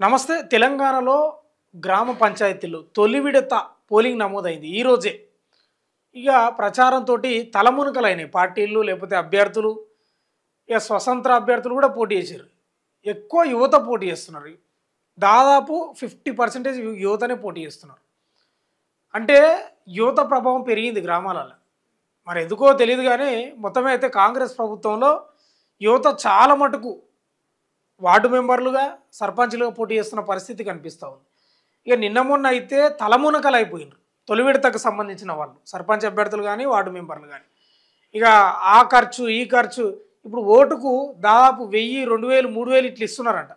నమస్తే. తెలంగాణలో గ్రామ పంచాయతీలు తొలి విడత పోలింగ్ నమోదైంది ఈరోజే. ఇక ప్రచారంతో తలమునకలైనాయి పార్టీలు, లేకపోతే అభ్యర్థులు. ఇక స్వతంత్ర అభ్యర్థులు కూడా పోటీ చేశారు. ఎక్కువ యువత పోటీ చేస్తున్నారు. దాదాపు 50% యువతనే పోటీ చేస్తున్నారు. అంటే యువత ప్రభావం పెరిగింది గ్రామాలలో. మరి ఎందుకో తెలియదు కానీ మొత్తమే అయితే కాంగ్రెస్ ప్రభుత్వంలో యువత చాలా మటుకు వార్డు మెంబర్లుగా, సర్పంచ్లుగా పోటీ చేస్తున్న పరిస్థితి కనిపిస్తూ ఉంది. ఇక నిన్న మొన్న అయితే తలమునకలు అయిపోయినారు తొలి విడతకు సంబంధించిన వాళ్ళు, సర్పంచ్ అభ్యర్థులు కానీ వార్డు మెంబర్లు కానీ. ఇక ఆ ఖర్చు ఈ ఖర్చు, ఇప్పుడు ఓటుకు దాదాపు 1000, 2000, 3000 ఇట్లా ఇస్తున్నారంట.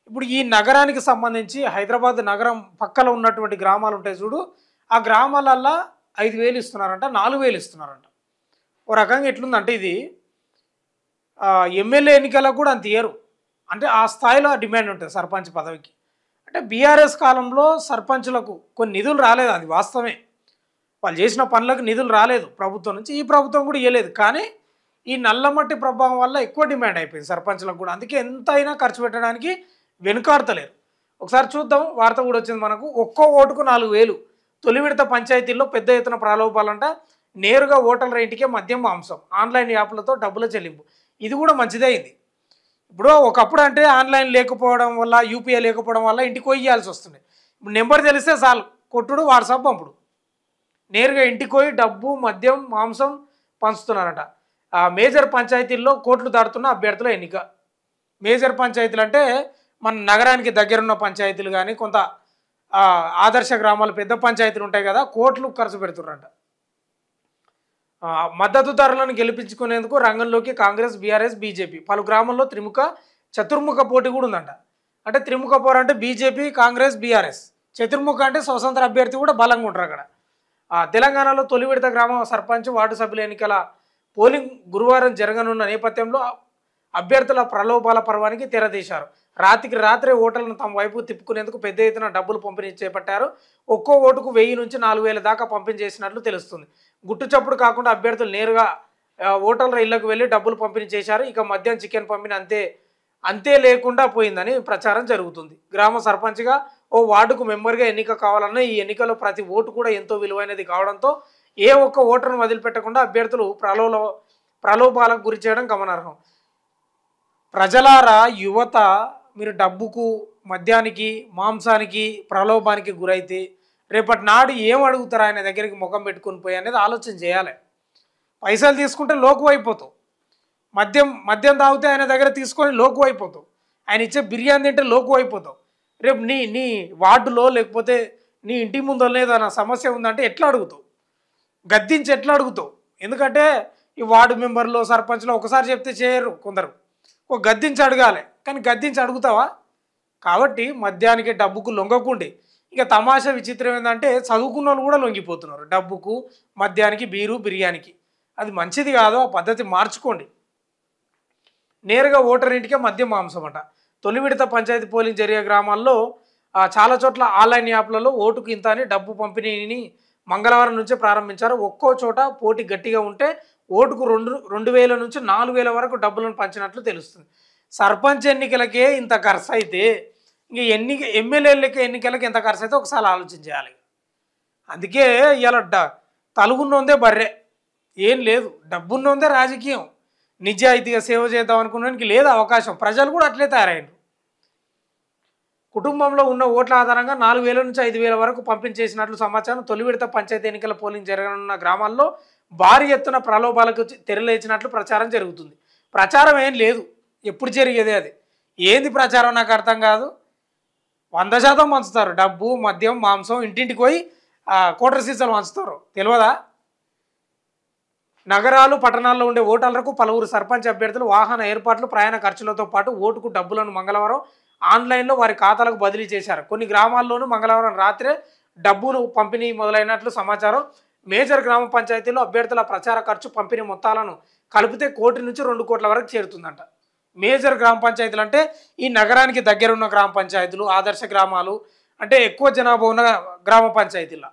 ఇప్పుడు ఈ నగరానికి సంబంధించి హైదరాబాద్ నగరం పక్కన ఉన్నటువంటి గ్రామాలు ఉంటాయి చూడు, ఆ గ్రామాలల్లో 5000 ఇస్తున్నారంట, 4000 ఇస్తున్నారంట. ఓ రకంగా ఎట్లుందంటే ఇది ఎమ్మెల్యే ఎన్నికలకు కూడా అంత ఇయ్యరు. అంటే ఆ స్థాయిలో డిమాండ్ ఉంటుంది సర్పంచ్ పదవికి. అంటే బీఆర్ఎస్ కాలంలో సర్పంచులకు కొన్ని నిధులు రాలేదు, అది వాస్తవమే. వాళ్ళు చేసిన పనులకు నిధులు రాలేదు ప్రభుత్వం నుంచి, ఈ ప్రభుత్వం కూడా ఇవ్వలేదు. కానీ ఈ నల్లమట్టి ప్రభావం వల్ల ఎక్కువ డిమాండ్ అయిపోయింది సర్పంచ్లకు కూడా. అందుకే ఎంతైనా ఖర్చు పెట్టడానికి వెనుకాడతలేరు. ఒకసారి చూద్దాం, వార్త కూడా వచ్చింది మనకు. ఒక్కో ఓటుకు 4000 తొలి విడత పంచాయతీల్లో పెద్ద ఎత్తున ప్రలోభాలంట. నేరుగా ఓటర్ల ఇంటికే మద్యం మాంసం, ఆన్లైన్ యాప్లతో డబ్బుల చెల్లింపు. ఇది కూడా మంచిదే అయింది. ఇప్పుడు ఒకప్పుడు అంటే ఆన్లైన్ లేకపోవడం వల్ల, యూపీఐ లేకపోవడం వల్ల ఇంటికి పోయి ఇవ్వాల్సి వస్తుంది. ఇప్పుడు నెంబర్ తెలిస్తే చాలు, కొట్టుడు, వాట్సాప్ పంపుడు. నేరుగా ఇంటికి పోయి డబ్బు, మద్యం, మాంసం పంచుతున్నారట. మేజర్ పంచాయతీల్లో కోట్లు దాటుతున్న అభ్యర్థుల ఎన్నిక. మేజర్ పంచాయతీలు అంటే మన నగరానికి దగ్గరున్న పంచాయతీలు కానీ, కొంత ఆదర్శ గ్రామాలు, పెద్ద పంచాయతీలు ఉంటాయి కదా, కోట్లు ఖర్చు పెడుతున్నారంట. మద్దతుదారులను గెలిపించుకునేందుకు రంగంలోకి కాంగ్రెస్, బీఆర్ఎస్, బీజేపీ. పలు గ్రామాల్లో చతుర్ముఖ పోటీ కూడా ఉందంట. అంటే త్రిముఖ పోరు అంటే బీజేపీ, కాంగ్రెస్, బీఆర్ఎస్. చతుర్ముఖ అంటే స్వతంత్ర అభ్యర్థి కూడా బలంగా ఉంటారు అక్కడ. తెలంగాణలో తొలి విడత గ్రామ సర్పంచ్, వార్డు సభ్యుల ఎన్నికల పోలింగ్ గురువారం జరగనున్న నేపథ్యంలో అభ్యర్థుల ప్రలోభాల పర్వానికి తెరదీశారు. రాత్రికి రాత్రే ఓటర్లను తమ వైపు తిప్పుకునేందుకు పెద్ద ఎత్తున డబ్బులు పంపిణీ చేపట్టారు. ఒక్కో ఓటుకు 1000 నుంచి 4000 దాకా పంపిణీ చేసినట్లు తెలుస్తుంది. గుట్టు చప్పుడు కాకుండా అభ్యర్థులు నేరుగా ఓటర్ల ఇళ్లకు వెళ్ళి డబ్బులు పంపిణీ చేశారు. ఇక మద్యం, చికెన్ పంపిణీ అంతే లేకుండా పోయిందని ప్రచారం జరుగుతుంది. గ్రామ సర్పంచ్గా, ఓ వార్డుకు మెంబర్గా ఎన్నిక కావాలన్న ఈ ఎన్నికలో ప్రతి ఓటు కూడా ఎంతో విలువైనది కావడంతో ఏ ఒక్క ఓటర్ను వదిలిపెట్టకుండా అభ్యర్థులు ప్రలోభాలకు గురి చేయడం గమనార్హం. ప్రజలారా, యువత, మీరు డబ్బుకు, మద్యానికి, మాంసానికి, ప్రలోభానికి గురైతే రేపటి నాడు ఏం అడుగుతారు ఆయన దగ్గరికి ముఖం పెట్టుకుని పోయి అనేది ఆలోచన చేయాలి. పైసలు తీసుకుంటే లోకు అయిపోతావు, మద్యం తాగితే ఆయన దగ్గర తీసుకొని లోకు అయిపోతావు, ఆయన ఇచ్చే బిర్యానీ తింటే లోకు అయిపోతావు. రేపు నీ వార్డులో లేకపోతే నీ ఇంటి ముందు ఏదైనా సమస్య ఉందంటే ఎట్లా అడుగుతావు? గద్దించి ఎట్లా అడుగుతావు? ఎందుకంటే ఈ వార్డు మెంబర్లో, సర్పంచ్లో ఒకసారి చెప్తే చేయరు కొందరు, ఒక గద్దించి అడగాలి. కానీ గద్దించి అడుగుతావా? కాబట్టి మద్యానికి, డబ్బుకు లొంగకుండి. ఇక తమాషా విచిత్రం ఏంటంటే చదువుకున్న వాళ్ళు కూడా లొంగిపోతున్నారు డబ్బుకు, మద్యానికి, బీరు, బిర్యానీకి. అది మంచిది కాదు, ఆ పద్ధతి మార్చుకోండి. నేరుగా ఓటర్ ఇంటికే మద్యం మాంసం అంట. తొలి విడత పంచాయతీ పోలింగ్ జరిగే గ్రామాల్లో చాలా చోట్ల ఆన్లైన్ యాప్లలో ఓటుకు ఇంత అని డబ్బు పంపిణీని మంగళవారం నుంచే ప్రారంభించారు. ఒక్కో చోట పోటీ గట్టిగా ఉంటే ఓటుకు 2000 నుంచి 4000 వరకు డబ్బులను పంచినట్లు తెలుస్తుంది. సర్పంచ్ ఎన్నికలకే ఇంత ఖర్చు అయితే ఇంక ఎమ్మెల్యేలకి ఎన్నికలకి ఎంత ఖర్చు అయితే ఒకసారి ఆలోచించాలి. అందుకే ఇలా తలుగున్నోందే బర్రె, ఏం లేదు. డబ్బున్నోందే రాజకీయం. నిజాయితీగా సేవ చేద్దాం అనుకున్నానికి లేదు అవకాశం. ప్రజలు కూడా అట్లే తయారైంది. కుటుంబంలో ఉన్న ఓట్ల ఆధారంగా 4000 నుంచి 5000 వరకు పంపిణీ చేసినట్లు సమాచారం. తొలి విడత పంచాయతీ ఎన్నికల పోలింగ్ జరగనున్న గ్రామాల్లో భారీ ఎత్తున ప్రలోభాలకు తెరలేచినట్లు ప్రచారం జరుగుతుంది. ప్రచారం ఏం లేదు, ఎప్పుడు జరిగేదే అది. ఏంది ప్రచారం నాకు అర్థం కాదు. 100% పంచుతారు డబ్బు, మద్యం, మాంసం. ఇంటింటికి పోయి కోటర్ సీసాలు పంచుతారు, తెలియదా? నగరాలు, పట్టణాల్లో ఉండే ఓటర్లకు పలువురు సర్పంచ్ అభ్యర్థులు వాహన ఏర్పాట్లు, ప్రయాణ ఖర్చులతో పాటు ఓటుకు డబ్బులను మంగళవారం ఆన్లైన్లో వారి ఖాతాలకు బదిలీ చేశారు. కొన్ని గ్రామాల్లోనూ మంగళవారం రాత్రే డబ్బును పంపిణీ మొదలైనట్లు సమాచారం. మేజర్ గ్రామ పంచాయతీల్లో అభ్యర్థుల ప్రచార ఖర్చు, పంపిణీ మొత్తాలను కలిపితే 1 కోటి నుంచి 2 కోట్ల వరకు చేరుతుందంట. మేజర్ గ్రామ పంచాయతీలు అంటే ఈ నగరానికి దగ్గరున్న గ్రామ పంచాయతీలు, ఆదర్శ గ్రామాలు, అంటే ఎక్కువ జనాభా ఉన్న గ్రామ పంచాయతీల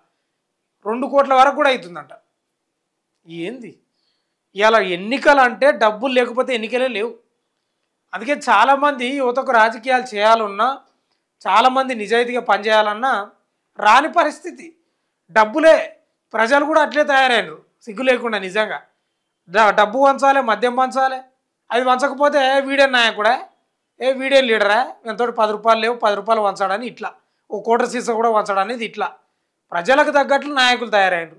2 కోట్ల వరకు కూడా అవుతుందంట. ఏంది ఇలా ఎన్నికలు అంటే డబ్బులు లేకపోతే ఎన్నికలే లేవు. అందుకే చాలామంది యువతకు రాజకీయాలు చేయాలన్నా చాలామంది నిజాయితీగా పనిచేయాలన్నా రాని పరిస్థితి. డబ్బులే ప్రజలు కూడా అట్లే తయారయ్యారు సిగ్గు లేకుండా నిజంగా. డబ్బు పంచాలి, మద్యం పంచాలి, అది పంచకపోతే వీడేం నాయకుడా, వీడేం లీడరా, ఎంతో రూ. 10 లేవు రూ. 10 వంచడని ఇట్లా, ఓ కోటర్ సీసా కూడా వంచడనేది ఇట్లా ప్రజలకు తగ్గట్లు నాయకులు తయారయ్యారు.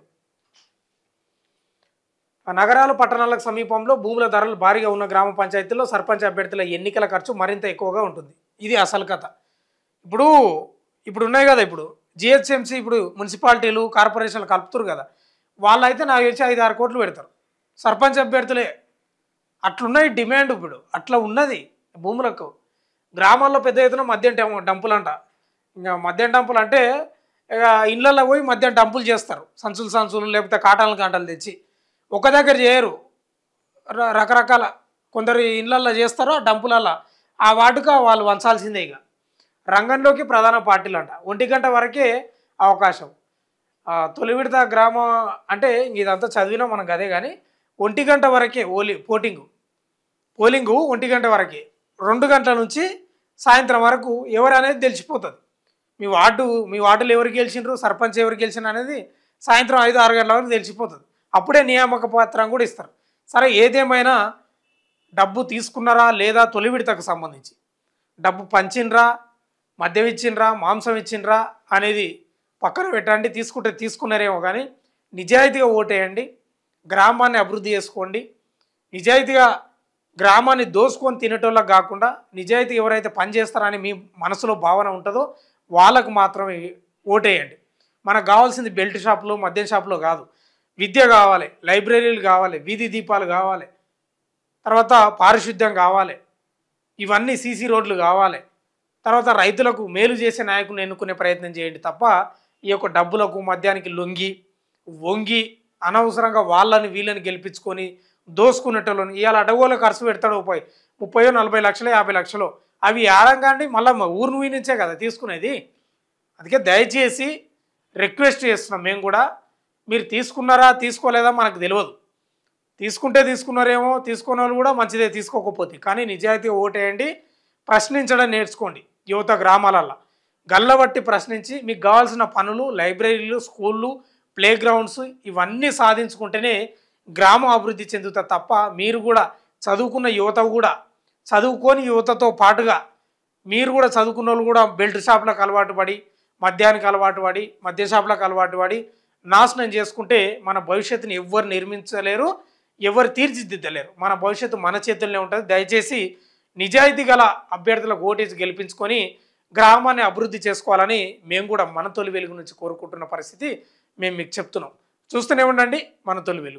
నగరాలు పట్టణాలకు సమీపంలో భూముల ధరలు భారీగా ఉన్న గ్రామ పంచాయతీల్లో సర్పంచ్ అభ్యర్థుల ఎన్నికల ఖర్చు మరింత ఎక్కువగా ఉంటుంది. ఇది అసలు కథ. ఇప్పుడు ఉన్నాయి కదా, ఇప్పుడు జిహెచ్ఎంసీ, ఇప్పుడు మున్సిపాలిటీలు కార్పొరేషన్లు కలుపుతారు కదా, వాళ్ళైతే నాకు తెలిసి 5-6 కోట్లు పెడతారు సర్పంచ్ అభ్యర్థులే. అట్లున్నాయి డిమాండ్. ఇప్పుడు అట్లా ఉన్నది భూములకు. గ్రామాల్లో పెద్ద ఎత్తున మద్యం డంపులు అంట. ఇంకా మద్యం డంపులు అంటే ఇక ఇళ్ళల్లో పోయి మద్యం డంపులు చేస్తారు, సంచులు లేకపోతే కాటాలు తెచ్చి. ఒక దగ్గర చేయరు, రకరకాల కొందరు ఇళ్ళల్లో చేస్తారు. ఆ డంపులల్లో ఆ వాటుగా వాళ్ళు వంచాల్సిందే. ఇక రంగంలోకి ప్రధాన పార్టీలు అంట 1 గంట వరకే అవకాశం. తొలి విడత గ్రామం అంటే ఇదంతా చదివినా మనకు అదే. కానీ 1 గంట వరకే పోలింగు 1 గంట వరకే. 2 గంటల నుంచి సాయంత్రం వరకు ఎవరు అనేది తెలిసిపోతుంది. మీ వార్డులు ఎవరు గెలిచినారు, సర్పంచ్ ఎవరు గెలిచిన అనేది సాయంత్రం 5-6 గంటల వరకు తెలిసిపోతుంది. అప్పుడే నియామక పత్రం కూడా ఇస్తారు. సరే, ఏదేమైనా డబ్బు తీసుకున్నారా లేదా, తొలి విడతకు సంబంధించి డబ్బు పంచినరా, మద్యం ఇచ్చిండ్రా, మాంసం ఇచ్చిండ్రా అనేది పక్కన పెట్టండి. తీసుకుంటే తీసుకున్నారేమో, కానీ నిజాయితీగా ఓటేయండి, గ్రామాన్ని అభివృద్ధి చేసుకోండి. నిజాయితీగా గ్రామాన్ని దోసుకొని తినేటోళ్ళకి కాకుండా నిజాయితీ ఎవరైతే పనిచేస్తారని మీ మనసులో భావన ఉంటుందో వాళ్ళకు మాత్రమే ఓటేయండి. మనకు కావాల్సింది బెల్ట్ షాపులు, మద్యం షాపులు కాదు. విద్య కావాలి, లైబ్రరీలు కావాలి, వీధి దీపాలు కావాలి, తర్వాత పారిశుద్ధ్యం కావాలి, ఇవన్నీ సీసీ రోడ్లు కావాలి. తర్వాత రైతులకు మేలు చేసే నాయకుని ఎన్నుకునే ప్రయత్నం చేయండి తప్ప ఈ యొక్క డబ్బులకు, మద్యానికి వంగి అనవసరంగా వాళ్ళని వీళ్ళని గెలిపించుకొని దోసుకునేటోళ్ళని. ఇవాళ అడగోలో ఖర్చు పెడతాడు 30-40 లక్షలు, 50 లక్షలు. అవి ఆడంగాండి మళ్ళీ ఊరు నువ్వు నుంచే కదా తీసుకునేది. అందుకే దయచేసి రిక్వెస్ట్ చేస్తున్నాం మేము కూడా, మీరు తీసుకున్నారా తీసుకోలేదా మనకు తెలియదు. తీసుకుంటే తీసుకున్నారేమో, తీసుకున్న వాళ్ళు కూడా మంచిదే తీసుకోకపోతే. కానీ నిజాయితీగా ఓటేయండి, ప్రశ్నించడం నేర్చుకోండి. యువత గ్రామాలల్లో గల్లబట్టి ప్రశ్నించి మీకు కావాల్సిన పనులు, లైబ్రరీలు, స్కూళ్ళు, ప్లే గ్రౌండ్స్ ఇవన్నీ సాధించుకుంటేనే గ్రామం అభివృద్ధి చెందుతుంది తప్ప మీరు కూడా చదువుకున్న యువత కూడా, చదువుకొని యువతతో పాటుగా మీరు కూడా చదువుకున్న వాళ్ళు కూడా బెల్ట్ షాపులకు అలవాటు పడి, మద్యానికి అలవాటు పడి, మద్య షాపులకు అలవాటు పడి నాశనం చేసుకుంటే మన భవిష్యత్తుని ఎవ్వరు నిర్మించలేరు, ఎవరు తీర్చిదిద్దలేరు. మన భవిష్యత్తు మన చేతుల్లోనే ఉంటుంది. దయచేసి నిజాయితీ గల అభ్యర్థులకు ఓటేసి గెలిపించుకొని గ్రామాన్ని అభివృద్ధి చేసుకోవాలని మేము కూడా మన తొలి వెలుగు నుంచి కోరుకుంటున్న పరిస్థితి మేము మీకు చెప్తున్నాం. చూస్తూనే ఉండండి మన తొలి వెలుగు.